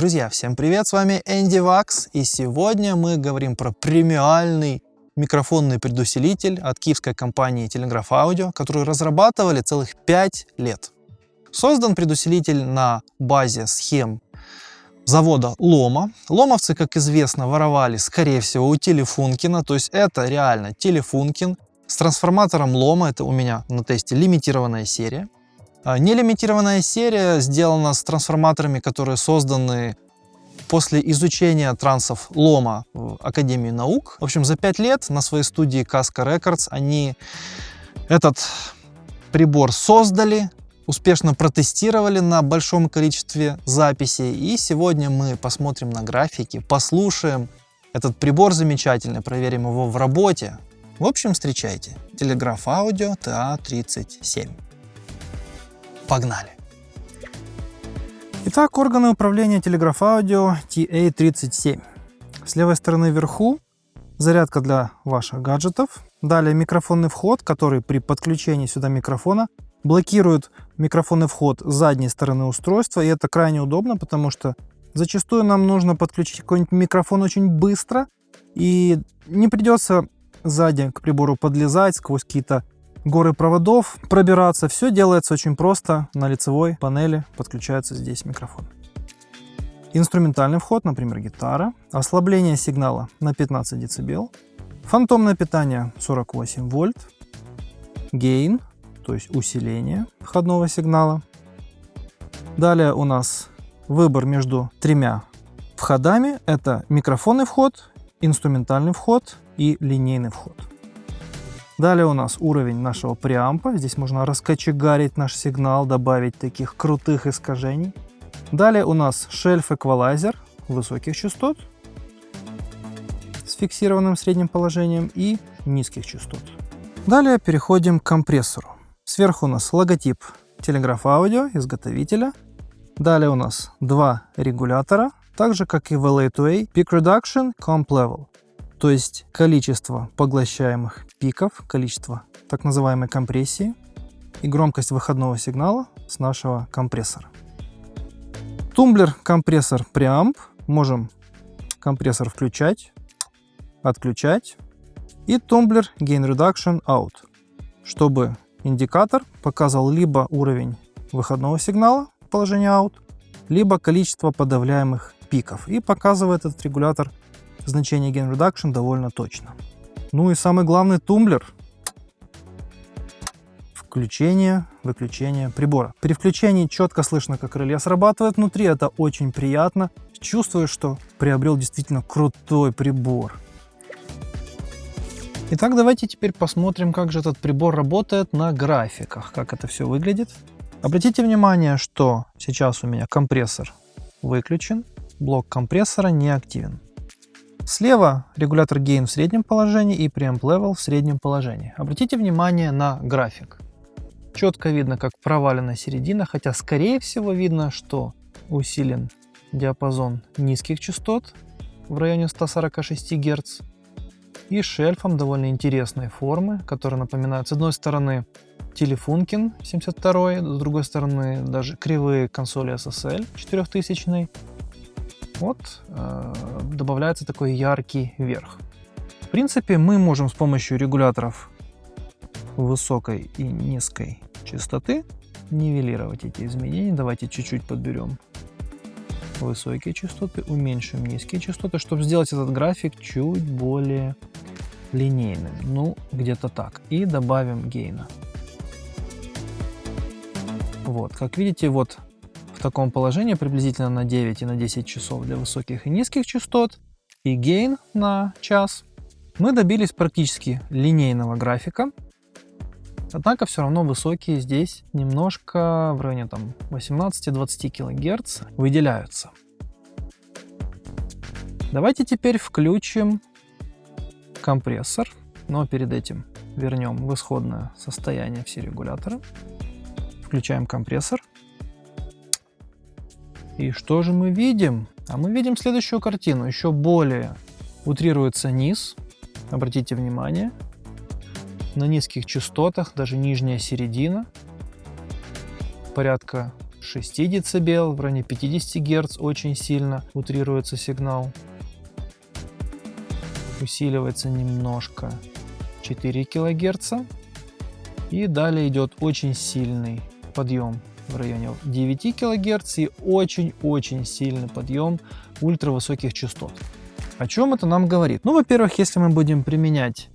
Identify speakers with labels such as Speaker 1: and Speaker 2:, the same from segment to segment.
Speaker 1: Друзья, всем привет, с вами Энди Вакс, и сегодня мы говорим про премиальный микрофонный предусилитель от киевской компании Telegraph Audio, которую разрабатывали целых 5 лет. Создан предусилитель на базе схем завода Лома. Ломовцы, как известно, воровали, скорее всего, у Телефункина, то есть это реально Телефункин с трансформатором Лома, это у меня на тесте лимитированная серия. Нелимитированная серия сделана с трансформаторами, которые созданы после изучения трансов Лома в Академии наук. В общем, за 5 лет на своей студии Casco Records они этот прибор создали, успешно протестировали на большом количестве записей. И сегодня мы посмотрим на графики, послушаем этот прибор замечательный, проверим его в работе. В общем, встречайте. Telegraph Audio TA37. Погнали! Итак, органы управления Telegraph Audio TA37. С левой стороны вверху зарядка для ваших гаджетов. Далее микрофонный вход, который при подключении сюда микрофона блокирует микрофонный вход с задней стороны устройства. И это крайне удобно, потому что зачастую нам нужно подключить какой-нибудь микрофон очень быстро. И не придется сзади к прибору подлезать сквозь какие-то горы проводов, пробираться. Все делается очень просто. На лицевой панели подключается здесь микрофон. Инструментальный вход, например, гитара. Ослабление сигнала на 15 дБ. Фантомное питание 48 вольт. Гейн, то есть усиление входного сигнала. Далее у нас выбор между тремя входами. Это микрофонный вход, инструментальный вход и линейный вход. Далее у нас уровень нашего преампа. Здесь можно раскочегарить наш сигнал, добавить таких крутых искажений. Далее у нас шельф-эквалайзер высоких частот с фиксированным средним положением и низких частот. Далее переходим к компрессору. Сверху у нас логотип Telegraph Audio, изготовителя. Далее у нас два регулятора, так же как и в LA2A, Peak Reduction, Comp Level. То есть количество поглощаемых пиков, количество так называемой компрессии и громкость выходного сигнала с нашего компрессора. Тумблер, компрессор, преамп. Можем компрессор включать, отключать. И тумблер Gain Reduction Out, чтобы индикатор показывал либо уровень выходного сигнала в положении Out, либо количество подавляемых пиков. И показывает этот регулятор значение Gain Reduction довольно точно. Ну и самый главный тумблер. Включение, выключение прибора. При включении четко слышно, как реле срабатывает внутри. Это очень приятно. Чувствую, что приобрел действительно крутой прибор. Итак, давайте теперь посмотрим, как же этот прибор работает на графиках, как это все выглядит. Обратите внимание, что сейчас у меня компрессор выключен, блок компрессора не активен. Слева регулятор Gain в среднем положении и Preamp Level в среднем положении. Обратите внимание на график. Четко видно, как провалена середина, хотя скорее всего видно, что усилен диапазон низких частот в районе 146 Гц и шельфом довольно интересной формы, которая напоминает с одной стороны Телефункин 72, с другой стороны даже кривые консоли SSL 4000. Вот добавляется такой яркий верх. В принципе, мы можем с помощью регуляторов высокой и низкой частоты нивелировать эти изменения. Давайте чуть-чуть подберем высокие частоты, уменьшим низкие частоты, чтобы сделать этот график чуть более линейным. Ну, где-то так. И добавим гейна. Вот, как видите, вот в таком положении приблизительно на 9 и на 10 часов для высоких и низких частот и гейн на час мы добились практически линейного графика. Однако все равно высокие здесь немножко в районе 18-20 кГц выделяются. Давайте теперь включим компрессор, но перед этим вернем в исходное состояние все регуляторы. Включаем компрессор. И что же мы видим? А мы видим следующую картину. Еще более утрируется низ. Обратите внимание. На низких частотах даже нижняя середина порядка 6 дБ, в районе 50 Гц очень сильно утрируется сигнал. Усиливается немножко 4 кГц. И далее идет очень сильный подъем в районе 9 кГц и очень-очень сильный подъем ультравысоких частот. О чем это нам говорит? Ну, во-первых, если мы будем применять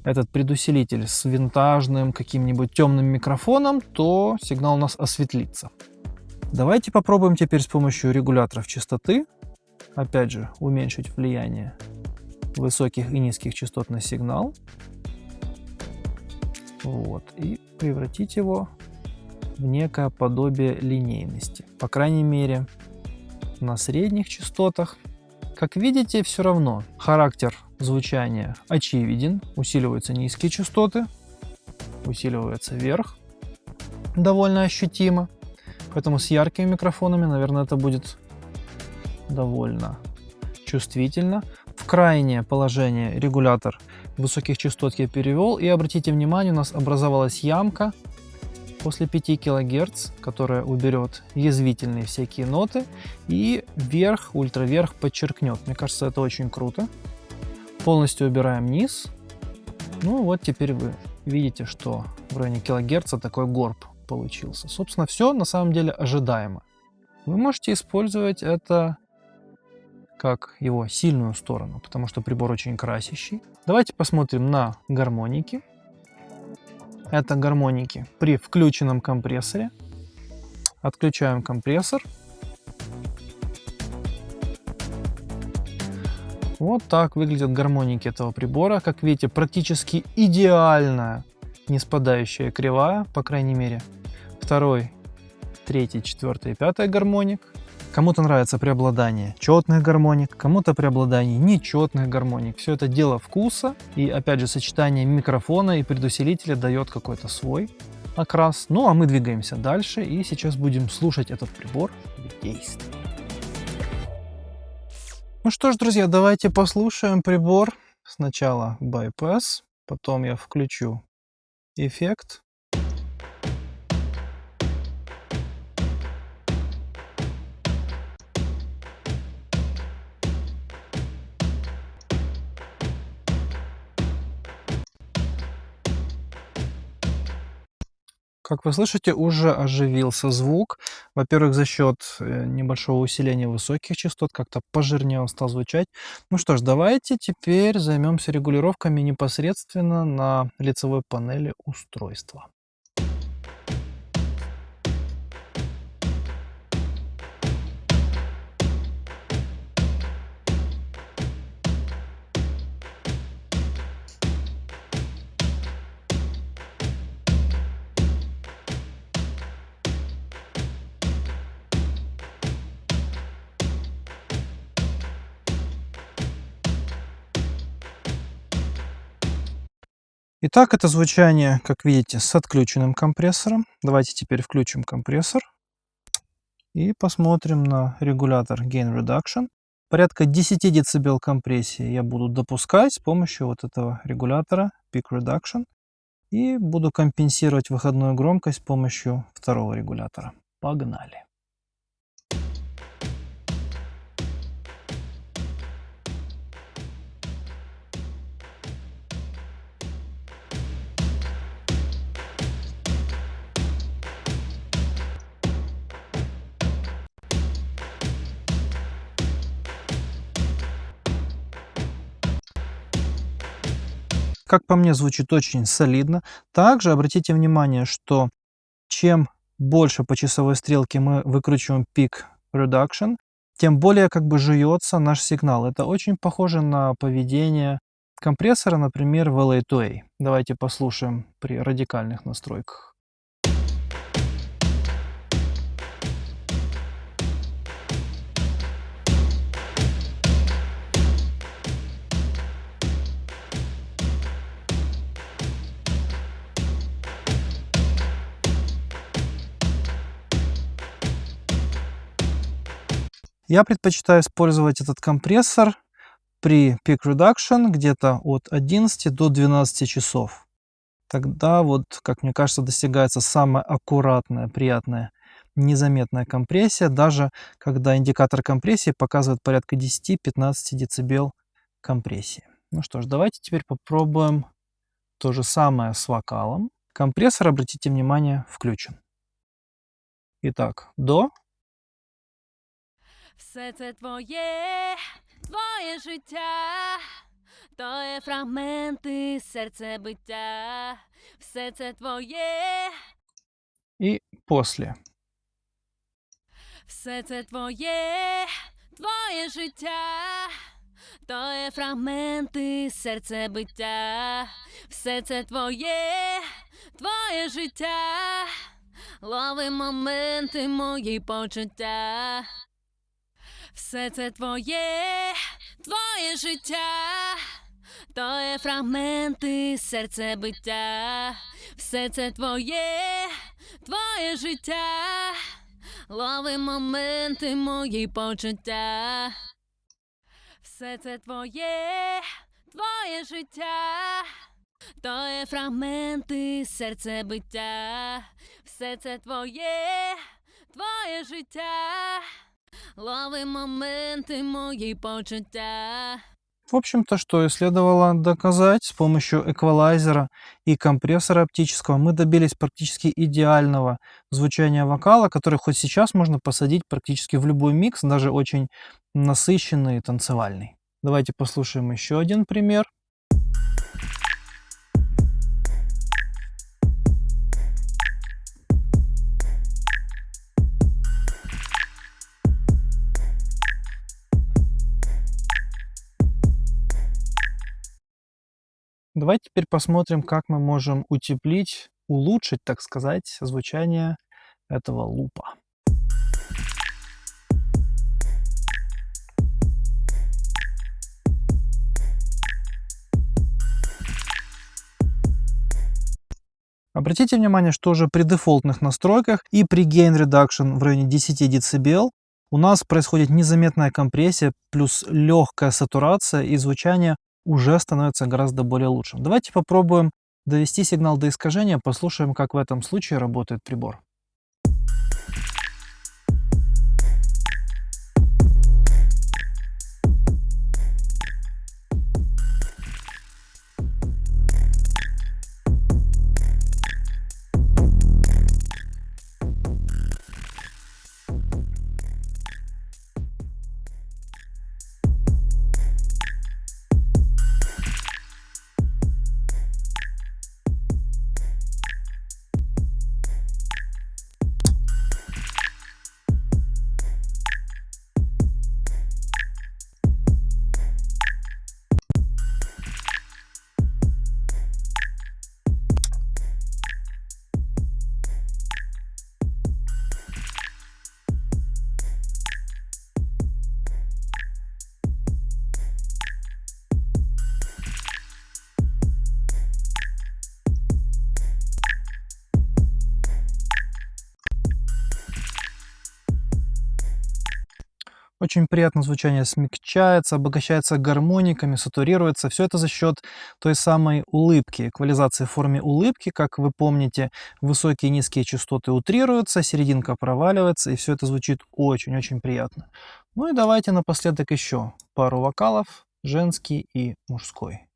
Speaker 1: этот предусилитель с винтажным каким-нибудь темным микрофоном, то сигнал у нас осветлится. Давайте попробуем теперь с помощью регуляторов частоты, опять же, уменьшить влияние высоких и низких частот на сигнал. Вот, и превратить его в некое подобие линейности. По крайней мере, на средних частотах. Как видите, все равно характер звучания очевиден. Усиливаются низкие частоты, усиливается верх довольно ощутимо. Поэтому с яркими микрофонами, наверное, это будет довольно чувствительно. В крайнее положение регулятор высоких частот я перевел. И обратите внимание, у нас образовалась ямка после 5 кГц, которая уберет язвительные всякие ноты. И верх, ультраверх подчеркнет. Мне кажется, это очень круто. Полностью убираем низ. Ну вот теперь вы видите, что в районе килогерца такой горб получился. Собственно, все на самом деле ожидаемо. Вы можете использовать это как его сильную сторону, потому что прибор очень красящий. Давайте посмотрим на гармоники. Это гармоники при включенном компрессоре. Отключаем компрессор. Вот так выглядят гармоники этого прибора. Как видите, практически идеальная неспадающая кривая, по крайней мере, 2, 3, 4 и 5 гармоник. Кому-то нравится преобладание четных гармоник, кому-то преобладание нечетных гармоник. Все это дело вкуса. И опять же, сочетание микрофона и предусилителя дает какой-то свой окрас. Ну а мы двигаемся дальше и сейчас будем слушать этот прибор в действии. Ну что ж, друзья, давайте послушаем прибор. Сначала bypass, потом я включу эффект. Как вы слышите, уже оживился звук. Во-первых, за счет небольшого усиления высоких частот как-то пожирнее он стал звучать. Ну что ж, давайте теперь займемся регулировками непосредственно на лицевой панели устройства. Итак, это звучание, как видите, с отключенным компрессором. Давайте теперь включим компрессор и посмотрим на регулятор Gain Reduction. Порядка 10 дБ компрессии я буду допускать с помощью вот этого регулятора Peak Reduction. И буду компенсировать выходную громкость с помощью второго регулятора. Погнали! Как по мне, звучит очень солидно. Также обратите внимание, что чем больше по часовой стрелке мы выкручиваем Peak Reduction, тем более как бы жуется наш сигнал. Это очень похоже на поведение компрессора, например, в LA2A. Давайте послушаем при радикальных настройках. Я предпочитаю использовать этот компрессор при Peak Reduction где-то от 11 до 12 часов. Тогда вот, как мне кажется, достигается самое аккуратное, приятное незаметная компрессия, даже когда индикатор компрессии показывает порядка 10-15 дБ компрессии. Ну что ж, давайте теперь попробуем то же самое с вокалом. Компрессор, обратите внимание, включен. Итак, до.
Speaker 2: Все це твоє життя, то є фрагменти серцебиття. Все це твоє.
Speaker 1: И после.
Speaker 2: Все це твоє життя, то є фрагменти серцебиття. Все це твоє життя, лови моменти мої почуття. Все це твоє життя, то є фрагменти серцебиття. Все це твоє життя, лови моменти мої почуття. Все це твоє життя, то є фрагменти серцебиття. Все це твоє життя, лови моменти мої почуття.
Speaker 1: В общем-то, что и следовало доказать, с помощью эквалайзера и компрессора оптического мы добились практически идеального звучания вокала, который хоть сейчас можно посадить практически в любой микс, даже очень насыщенный и танцевальный. Давайте послушаем еще один пример. Давайте теперь посмотрим, как мы можем утеплить, улучшить, так сказать, звучание этого лупа. Обратите внимание, что уже при дефолтных настройках и при Gain Reduction в районе 10 дБ у нас происходит незаметная компрессия плюс легкая сатурация, и звучание уже становится гораздо более лучшим. Давайте попробуем довести сигнал до искажения, послушаем, как в этом случае работает прибор. Очень приятно звучание смягчается, обогащается гармониками, сатурируется. Все это за счет той самой улыбки, эквализации в форме улыбки. Как вы помните, высокие и низкие частоты утрируются, серединка проваливается, и все это звучит очень-очень приятно. Ну и давайте напоследок еще пару вокалов, женский и мужской.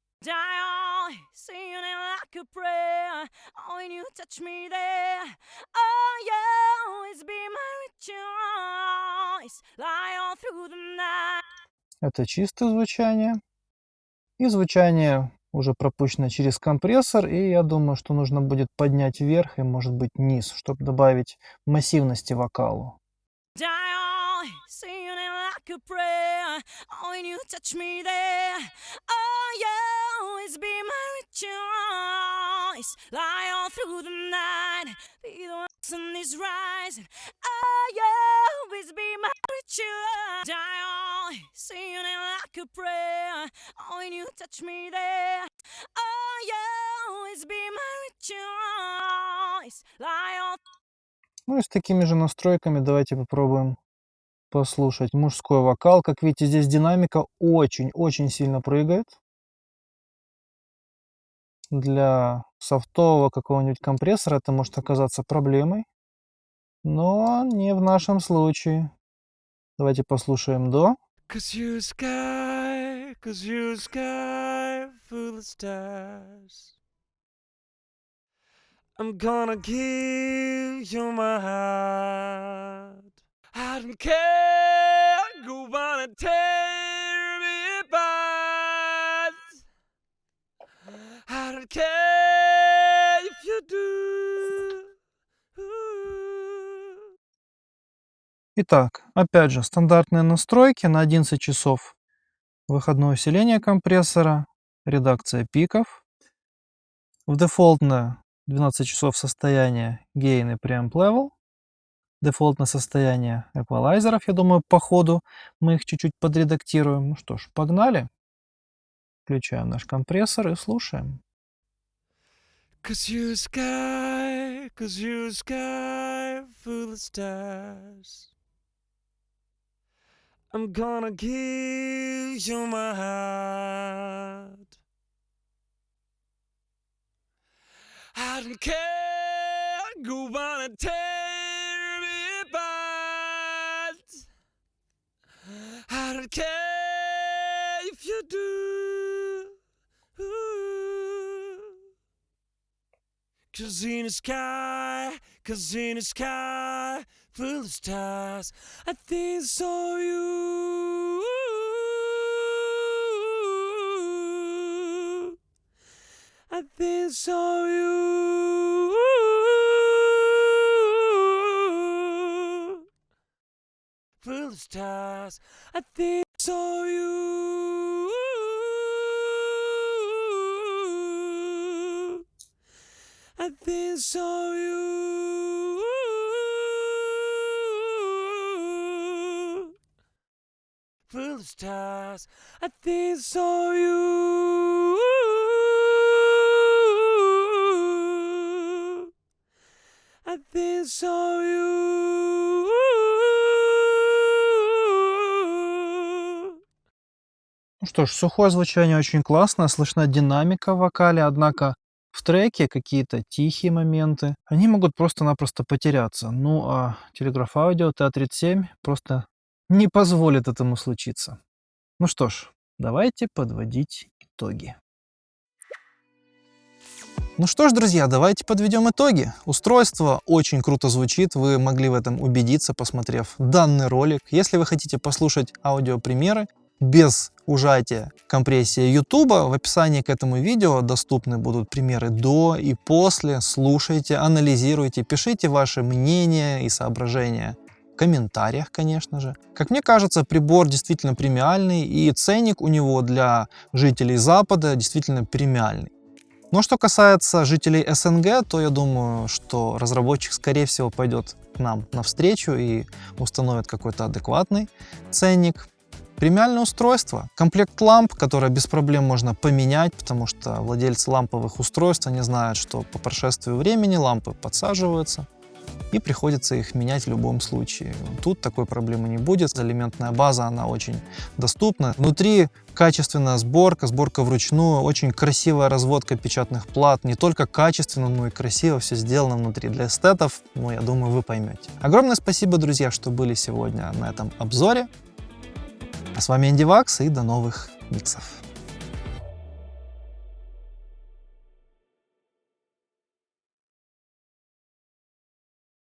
Speaker 1: Это чистое звучание. И звучание уже пропущено через компрессор. И я думаю, что нужно будет поднять вверх и, может быть, низ, чтобы добавить массивности вокалу. Ну и с такими же настройками давайте попробуем послушать мужской вокал. Как видите, здесь динамика очень-очень сильно прыгает. Для софтового какого-нибудь компрессора это может оказаться проблемой. но не в нашем случае. Давайте послушаем до.
Speaker 3: Cause you sky full of stars. I'm gonna give you my heart. I don't care, go on and tear me apart. I don't care if you do.
Speaker 1: Итак, опять же, стандартные настройки на 11 часов. Выходное усиление компрессора, редакция пиков. В дефолтное 12 часов состояние gain и preamp level. Дефолтное состояние эквалайзеров, я думаю, по ходу мы их чуть-чуть подредактируем. Ну что ж, погнали. Включаем наш компрессор и слушаем.
Speaker 3: Cause you sky full of stars. I'm gonna give you my heart. I don't care, go on and tear me apart. I don't care if you do. Cause in the sky, full of stars, I think saw you. I think saw you. Full of stars, I think saw you. I think saw you. Full of stars, I think saw you. I think saw you.
Speaker 1: Ну что ж, сухое звучание очень классное, слышна динамика в вокале, однако в треке какие-то тихие моменты, они могут просто-напросто потеряться. Ну а Telegraph Audio TA-37 просто не позволит этому случиться. Ну что ж, давайте подводить итоги. Ну что ж, друзья, давайте подведем итоги. Устройство очень круто звучит, вы могли в этом убедиться, посмотрев данный ролик. Если вы хотите послушать аудиопримеры без ужатия компрессии YouTube, в описании к этому видео доступны будут примеры до и после. Слушайте, анализируйте, пишите ваши мнения и соображения в комментариях, конечно же. Как мне кажется, прибор действительно премиальный, и ценник у него для жителей Запада действительно премиальный. Но что касается жителей СНГ, то я думаю, что разработчик, скорее всего, пойдет к нам навстречу и установит какой-то адекватный ценник. Премиальное устройство, комплект ламп, которое без проблем можно поменять, потому что владельцы ламповых устройств, они знают, что по прошествию времени лампы подсаживаются и приходится их менять в любом случае. Тут такой проблемы не будет, элементная база, она очень доступна. Внутри качественная сборка вручную, очень красивая разводка печатных плат, не только качественно, но и красиво все сделано внутри для эстетов, ну, я думаю, вы поймете. Огромное спасибо, друзья, что были сегодня на этом обзоре. А с вами Энди Вакс, и до новых миксов.